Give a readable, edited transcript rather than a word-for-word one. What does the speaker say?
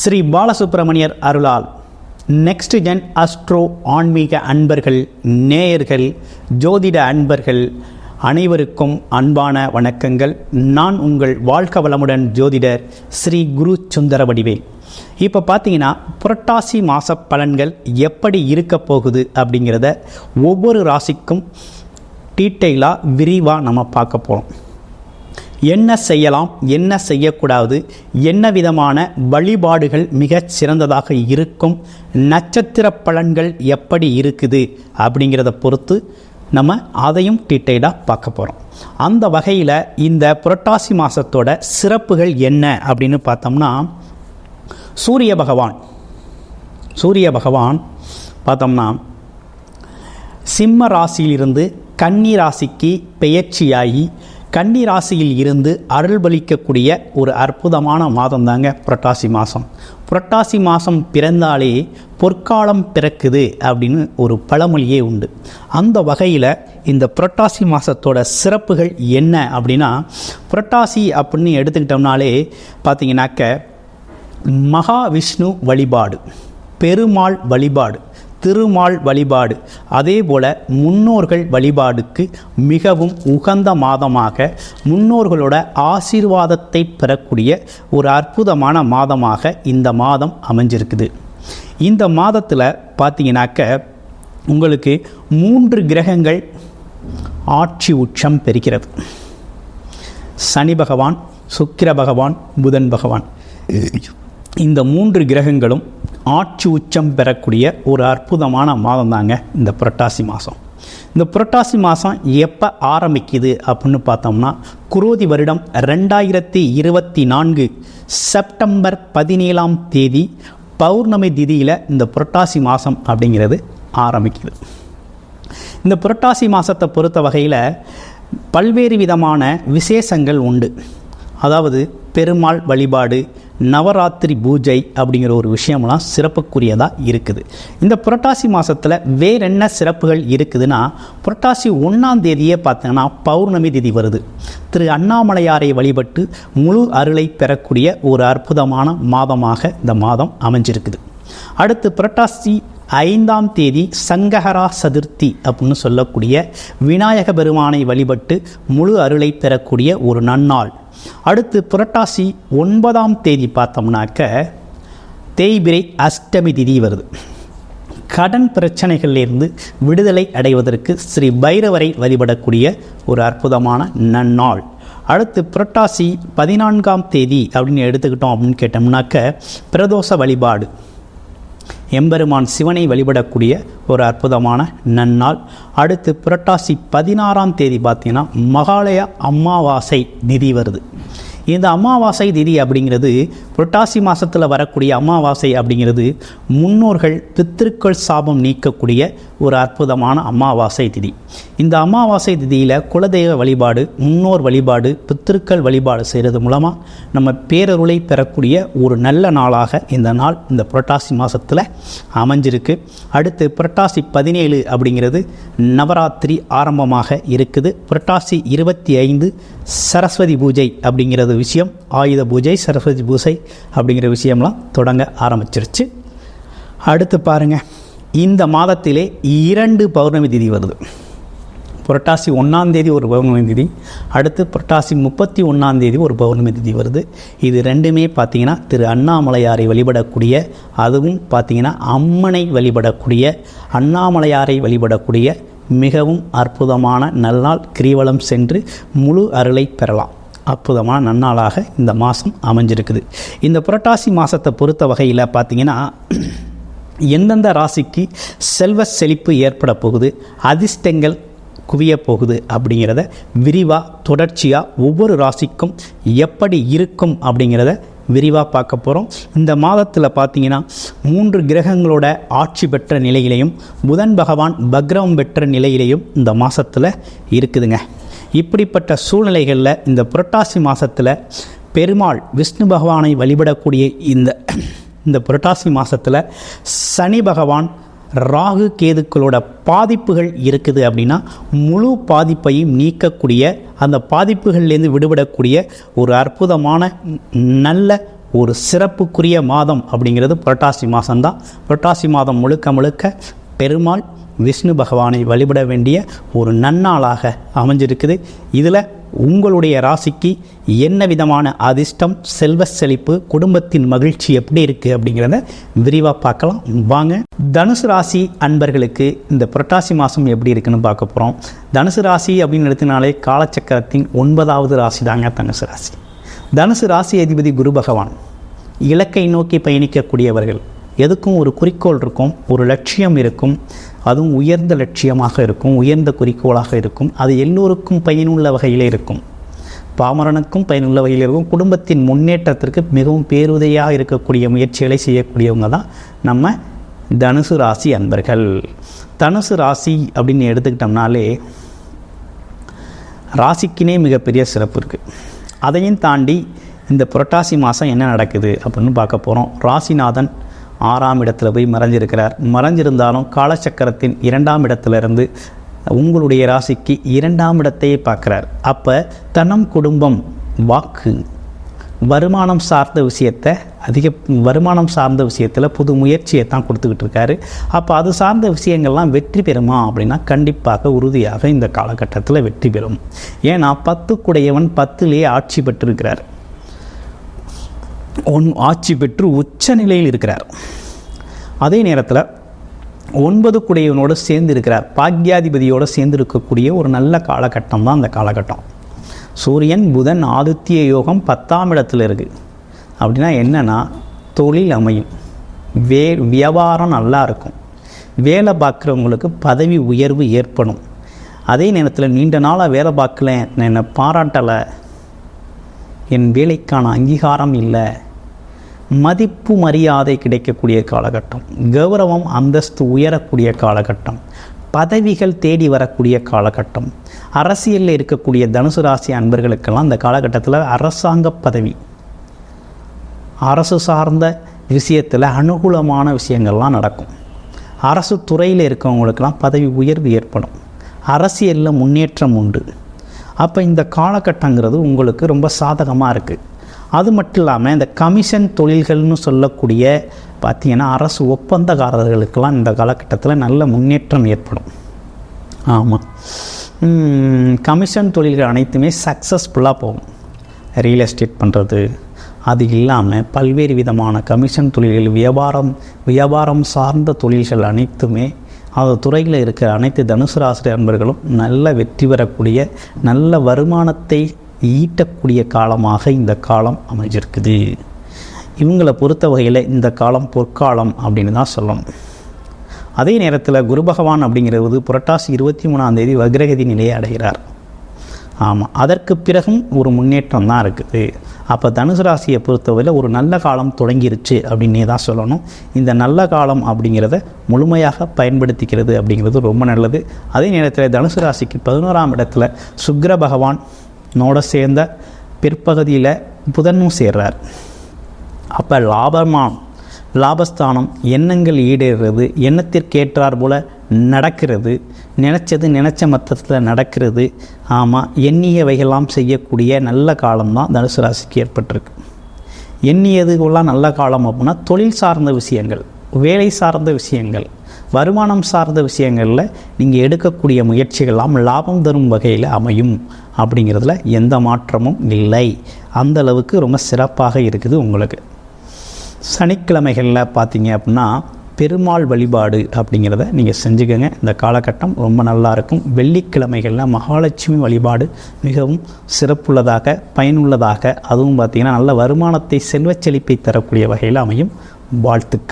ஸ்ரீ பாலசுப்ரமணியர் அருளால் next gen astro ஆன்மீக அன்பர்கள், நேயர்கள், ஜோதிட அன்பர்கள் அனைவருக்கும் அன்பான வணக்கங்கள். நான் உங்கள் வாழ்க வளமுடன் ஜோதிடர் ஸ்ரீ குரு சுந்தர வடிவேல். இப்போ பார்த்தீங்கன்னா புரட்டாசி மாத பலன்கள் எப்படி இருக்க போகுது அப்படிங்கிறத ஒவ்வொரு ராசிக்கும் டீட்டெயிலாக விரிவாக நம்ம பார்க்க போகிறோம். என்ன செய்யலாம், என்ன செய்யக்கூடாது, என்ன விதமான வழிபாடுகள் மிகச் சிறந்ததாக இருக்கும், நட்சத்திர பலன்கள் எப்படி இருக்குது அப்படிங்கிறத பொறுத்து நம்ம அதையும் டீட்டெயிலாக பார்க்க போகிறோம். அந்த வகையில் இந்த புரட்டாசி மாதத்தோட சிறப்புகள் என்ன அப்படின்னு பார்த்தோம்னா, சூரிய பகவான் பார்த்தோம்னா சிம்ம ராசியிலிருந்து கன்னி ராசிக்கு பெயர்ச்சியாகி கன்னி ராசியில் இருந்து அருள்பளிக்கக்கூடிய ஒரு அற்புதமான மாதம் தாங்க புரட்டாசி மாதம். புரட்டாசி மாதம் பிறந்தாலே பொற்காலம் பிறக்குது அப்படின்னு ஒரு பழமொழியே உண்டு. அந்த வகையில் இந்த புரட்டாசி மாதத்தோட சிறப்புகள் என்ன அப்படின்னா, புரட்டாசி அப்படின்னு எடுத்துக்கிட்டோம்னாலே பார்த்தீங்கன்னாக்க மகாவிஷ்ணு வழிபாடு, பெருமாள் வழிபாடு, திருமால் வழிபாடு, அதே போல் முன்னோர்கள் வழிபாடுக்கு மிகவும் உகந்த மாதமாக, முன்னோர்களோட ஆசீர்வாதத்தை பெறக்கூடிய ஒரு அற்புதமான மாதமாக இந்த மாதம் அமைஞ்சிருக்குது. இந்த மாதத்தில் பார்த்தீங்கன்னாக்க உங்களுக்கு 3 கிரகங்கள் ஆட்சி உச்சம் பெறுகிறது. சனி பகவான், சுக்கிர பகவான், புதன் பகவான், இந்த 3 கிரகங்களும் ஆட்சி உச்சம் பெறக்கூடிய ஒரு அற்புதமான மாதம் தாங்க இந்த புரட்டாசி மாதம். இந்த புரட்டாசி மாதம் எப்போ ஆரம்பிக்குது அப்படின்னு பார்த்தோம்னா, குரோதி வருடம் 2024 செப்டம்பர் 17ஆம் தேதி பௌர்ணமி திதியில் இந்த புரட்டாசி மாதம் அப்படிங்கிறது ஆரம்பிக்குது. இந்த புரட்டாசி மாதத்தை பொறுத்த வகையில் பல்வேறு விதமான விசேஷங்கள் உண்டு. அதாவது பெருமாள் வழிபாடு, நவராத்திரி பூஜை அப்படிங்கிற ஒரு விஷயம்லாம் சிறப்புக்குரியதாக இருக்குது. இந்த புரட்டாசி மாதத்தில் வேற என்ன சிறப்புகள் இருக்குதுன்னா, புரட்டாசி 1ஆம் தேதியே பார்த்தீங்கன்னா பௌர்ணமி திதி வருது. திரு அண்ணாமலையாரை வழிபட்டு முழு அருளை பெறக்கூடிய ஒரு அற்புதமான மாதமாக இந்த மாதம் அமைஞ்சிருக்குது. அடுத்து புரட்டாசி 5ஆம் தேதி சங்கஹரா சதுர்த்தி அப்படின்னு சொல்லக்கூடிய விநாயக பெருமானை வழிபட்டு முழு அருளை பெறக்கூடிய ஒரு நன்னாள். அடுத்து புரட்டாசி 9ஆம் தேதி பார்த்தோம்னாக்க தேய்பிரை அஷ்டமி திதி வருது. கடன் பிரச்சனைகளிலிருந்து விடுதலை அடைவதற்கு ஸ்ரீ பைரவரை வழிபடக்கூடிய ஒரு அற்புதமான நன்னாள். அடுத்து புரட்டாசி 14ஆம் தேதி அப்படின்னு எடுத்துக்கிட்டோம் அப்படின்னு கேட்டோம்னாக்க பிரதோஷ வழிபாடு, எம்பெருமான் சிவனை வழிபடக்கூடிய ஒரு அற்புதமான நன்னாள். அடுத்து புரட்டாசி 16ஆம் தேதி பார்த்தீங்கன்னா மகாலய அமாவாசை திதி வருது. இந்த அமாவாசை திதி அப்படிங்கிறது, புரட்டாசி மாதத்தில் வரக்கூடிய அமாவாசை அப்படிங்கிறது முன்னோர்கள் பித்திருக்கள் சாபம் நீக்கக்கூடிய ஒரு அற்புதமான அமாவாசை திதி. இந்த அமாவாசை திதியில் குலதெய்வ வழிபாடு, முன்னோர் வழிபாடு, பித்திருக்கள் வழிபாடு செய்கிறது மூலமாக நம்ம பேரருளை பெறக்கூடிய ஒரு நல்ல நாளாக இந்த நாள் இந்த புரட்டாசி மாதத்தில் அமைஞ்சிருக்கு. அடுத்து புரட்டாசி 17 அப்படிங்கிறது நவராத்திரி ஆரம்பமாக இருக்குது. புரட்டாசி 25 சரஸ்வதி பூஜை அப்படிங்கிறது விஷயம், ஆயுத பூஜை, சரஸ்வதி பூஜை அப்படிங்கிற விஷயம்லாம் தொடங்க ஆரம்பிச்சிருச்சு. அடுத்து பாருங்கள், இந்த மாதத்திலே 2 பௌர்ணமி திதி வருது. புரட்டாசி 1ஆம் தேதி ஒரு பௌர்ணமி திதி, அடுத்து புரட்டாசி 31ஆம் தேதி ஒரு பௌர்ணமி திதி வருது. இது ரெண்டுமே பார்த்திங்கன்னா திரு அண்ணாமலையாரை வழிபடக்கூடிய, அதுவும் பார்த்திங்கன்னா அம்மனை வழிபடக்கூடிய, அண்ணாமலையாரை வழிபடக்கூடிய மிகவும் அற்புதமான நல்நாள். கிரிவலம் சென்று முழு அருளை பெறலாம். அற்புதமான நன்னாளாக இந்த மாதம் அமைஞ்சிருக்குது. இந்த புரட்டாசி மாதத்தை பொறுத்த வகையில் பார்த்திங்கன்னா எந்தெந்த ராசிக்கு செல்வ செழிப்பு ஏற்பட போகுது, அதிர்ஷ்டங்கள் குவிய போகுது அப்படிங்கிறத விரிவாக தொடர்ச்சியாக ஒவ்வொரு ராசிக்கும் எப்படி இருக்கும் அப்படிங்கிறத விரிவாக பார்க்க போகிறோம். இந்த மாதத்தில் பார்த்தீங்கன்னா 3 கிரகங்களோட ஆட்சி பெற்ற நிலையிலையும் புதன் பகவான் பக்ரம் பெற்ற நிலையிலையும் இந்த மாதத்தில் இருக்குதுங்க. இப்படிப்பட்ட சூழ்நிலைகளில் இந்த புரட்டாசி மாதத்தில் பெருமாள் விஷ்ணு பகவானை வழிபடக்கூடிய இந்த புரட்டாசி மாதத்தில் சனி பகவான் ராகு கேதுக்களோட பாதிப்புகள் இருக்குது அப்படின்னா முழு பாதிப்பையும் நீக்கக்கூடிய, அந்த பாதிப்புகள்லேருந்து விடுபடக்கூடிய ஒரு அற்புதமான நல்ல ஒரு சிறப்புக்குரிய மாதம் அப்படிங்கிறது புரட்டாசி மாதம்தான். புரட்டாசி மாதம் முழுக்க முழுக்க பெருமாள் விஷ்ணு பகவானை வழிபட வேண்டிய ஒரு நன்னாளாக அமைஞ்சிருக்குது. இதில் உங்களுடைய ராசிக்கு என்ன விதமான அதிர்ஷ்டம், செல்வ செழிப்பு, குடும்பத்தின் மகிழ்ச்சி எப்படி இருக்குது அப்படிங்கிறத விரிவாக பார்க்கலாம் வாங்க. தனுசு ராசி அன்பர்களுக்கு இந்த புரட்டாசி மாதம் எப்படி இருக்குன்னு பார்க்க போகிறோம். தனுசு ராசி அப்படின்னு எடுத்தினாலே காலச்சக்கரத்தின் 9வது ராசி தாங்க தனுசு ராசி. தனுசு ராசி அதிபதி குரு பகவான். இலக்கை நோக்கி பயணிக்கக்கூடியவர்கள். எதுக்கும் ஒரு குறிக்கோள் இருக்கும், ஒரு லட்சியம் இருக்கும். அதுவும் உயர்ந்த லட்சியமாக இருக்கும், உயர்ந்த குறிக்கோளாக இருக்கும். அது எல்லோருக்கும் பயனுள்ள வகையில் இருக்கும். பாமரனுக்கும் பயனுள்ள வகையில் இருக்கும். குடும்பத்தின் முன்னேற்றத்திற்கு மிகவும் பேருதவியாக இருக்கக்கூடிய முயற்சிகளை செய்யக்கூடியவங்க தான் நம்ம தனுசு ராசி அன்பர்கள். தனுசு ராசி அப்படின்னு எடுத்துக்கிட்டோம்னாலே ராசிக்குனே மிகப்பெரிய சிறப்பு இருக்குது. அதையும் தாண்டி இந்த புரட்டாசி மாதம் என்ன நடக்குது அப்படின்னு பார்க்க போகிறோம். ராசிநாதன் 6ஆம் இடத்துல போய் மறைஞ்சிருக்கிறார். மறைஞ்சிருந்தாலும் காலச்சக்கரத்தின் 2ஆம் இடத்துலேருந்து உங்களுடைய ராசிக்கு 2ஆம் இடத்தையே பார்க்குறார். அப்போ தனம், குடும்பம், வாக்கு, வருமானம் சார்ந்த விஷயத்தை வருமானம் சார்ந்த விஷயத்தில் புது முயற்சியை தான் கொடுத்துக்கிட்டு இருக்காரு. அப்போ அது சார்ந்த விஷயங்கள்லாம் வெற்றி பெறுமா அப்படின்னா கண்டிப்பாக உறுதியாக இந்த காலகட்டத்தில் வெற்றி பெறும். ஏன்னா 10 10லேயே ஆட்சி பெற்றிருக்கிறார். ஆட்சி பெற்று உச்ச நிலையில் இருக்கிறார். அதே நேரத்தில் 9 சேர்ந்து இருக்கிறார். பாக்யாதிபதியோடு சேர்ந்து இருக்கக்கூடிய ஒரு நல்ல காலகட்டம் தான் அந்த காலகட்டம். சூரியன் புதன் ஆதித்ய யோகம் 10ஆம் இடத்துல இருக்குது. அப்படின்னா என்னென்னா தொழில் அமையும், வியாபாரம் நல்லா இருக்கும், வேலை பார்க்குறவங்களுக்கு பதவி உயர்வு ஏற்படும். அதே நேரத்தில் நீண்ட நாளாக வேலை பார்க்கல, என்னை பாராட்டலை, என் வேலைக்கான அங்கீகாரம் இல்லை, மதிப்பு மரியாதை கிடைக்கக்கூடிய காலகட்டம், கௌரவம் அந்தஸ்து உயரக்கூடிய காலகட்டம், பதவிகள் தேடி வரக்கூடிய காலகட்டம். அரசியலில் இருக்கக்கூடிய தனுசு ராசி அன்பர்களுக்கெல்லாம் இந்த காலகட்டத்தில் அரசாங்க பதவி, அரசு சார்ந்த விஷயத்தில் அனுகூலமான விஷயங்கள்லாம் நடக்கும். அரசு துறையில் இருக்கவங்களுக்கெல்லாம் பதவி உயர்வு ஏற்படும். அரசியலில் முன்னேற்றம் உண்டு. அப்போ இந்த காலகட்டங்கிறது உங்களுக்கு ரொம்ப சாதகமாக இருக்குது. அது மட்டும் இல்லாமல் இந்த கமிஷன் தொழில்கள்னு சொல்லக்கூடிய பார்த்திங்கன்னா அரசு ஒப்பந்தக்காரர்களுக்கெல்லாம் இந்த காலகட்டத்தில் நல்ல முன்னேற்றம் ஏற்படும். ஆமாம், கமிஷன் தொழில்கள் அனைத்துமே சக்ஸஸ்ஃபுல்லாக போகும். ரியல் எஸ்டேட் பண்ணுறது, அது இல்லாமல் பல்வேறு விதமான கமிஷன் தொழில்கள், வியாபாரம் சார்ந்த தொழில்கள் அனைத்துமே அந்த துறையில் இருக்கிற அனைத்து தனுசு ராசி அன்பர்களும் நல்ல வெற்றி பெறக்கூடிய, நல்ல வருமானத்தை ஈட்டக்கூடிய காலமாக இந்த காலம் அமைஞ்சிருக்குது. இவங்களை பொறுத்த வகையில் இந்த காலம் பொற்காலம் அப்படின்னு தான் சொல்லணும். அதே நேரத்தில் குரு பகவான் அப்படிங்கிறது புரட்டாசி 23ஆம் தேதி வக்ரகதி நிலையை அடைகிறார். ஆமாம், அதற்கு பிறகும் ஒரு முன்னேற்றம் தான் இருக்குது. அப்போ தனுசு ராசியை பொறுத்தவரையில் ஒரு நல்ல காலம் தொடங்கிருச்சு அப்படின்னே தான் சொல்லணும். இந்த நல்ல காலம் அப்படிங்கிறத முழுமையாக பயன்படுத்திக்கிறது அப்படிங்கிறது ரொம்ப நல்லது. அதே நேரத்தில் தனுசு ராசிக்கு 11ஆம் இடத்துல சுக்கிர பகவானோட சேர்ந்த பிற்பகுதியில் புதனும் சேர்றார். அப்போ லாபஸ்தானம், எண்ணங்கள் ஈடேறுறது, எண்ணத்திற்கேற்றார் போல் நடக்கிறது, நினச்ச மொத்தத்தில் நடக்கிறது. ஆமாம், எண்ணியவைகள்லாம் செய்யக்கூடிய நல்ல காலம்தான் தனுசு ராசிக்கு ஏற்பட்டிருக்கு. எண்ணியதுக்கெல்லாம் நல்ல காலம் அப்படின்னா தொழில் சார்ந்த விஷயங்கள், வேலை சார்ந்த விஷயங்கள், வருமானம் சார்ந்த விஷயங்களில் நீங்கள் எடுக்கக்கூடிய முயற்சிகள்லாம் லாபம் தரும் வகையில் அமையும் அப்படிங்கிறதுல எந்த மாற்றமும் இல்லை. அந்தளவுக்கு ரொம்ப சிறப்பாக இருக்குது உங்களுக்கு. சனிக்கிழமைகளில் பார்த்தீங்க அப்படின்னா பெருமாள் வழிபாடு அப்படிங்கிறத நீங்கள் செஞ்சுக்கோங்க. இந்த காலகட்டம் ரொம்ப நல்லாயிருக்கும். வெள்ளிக்கிழமைகளில் மகாலட்சுமி வழிபாடு மிகவும் சிறப்புள்ளதாக, பயனுள்ளதாக, அதுவும் பார்த்திங்கன்னா நல்ல வருமானத்தை, செல்வச் செழிப்பை தரக்கூடிய வகையில் அமையும். வாழ்த்துக்கள்.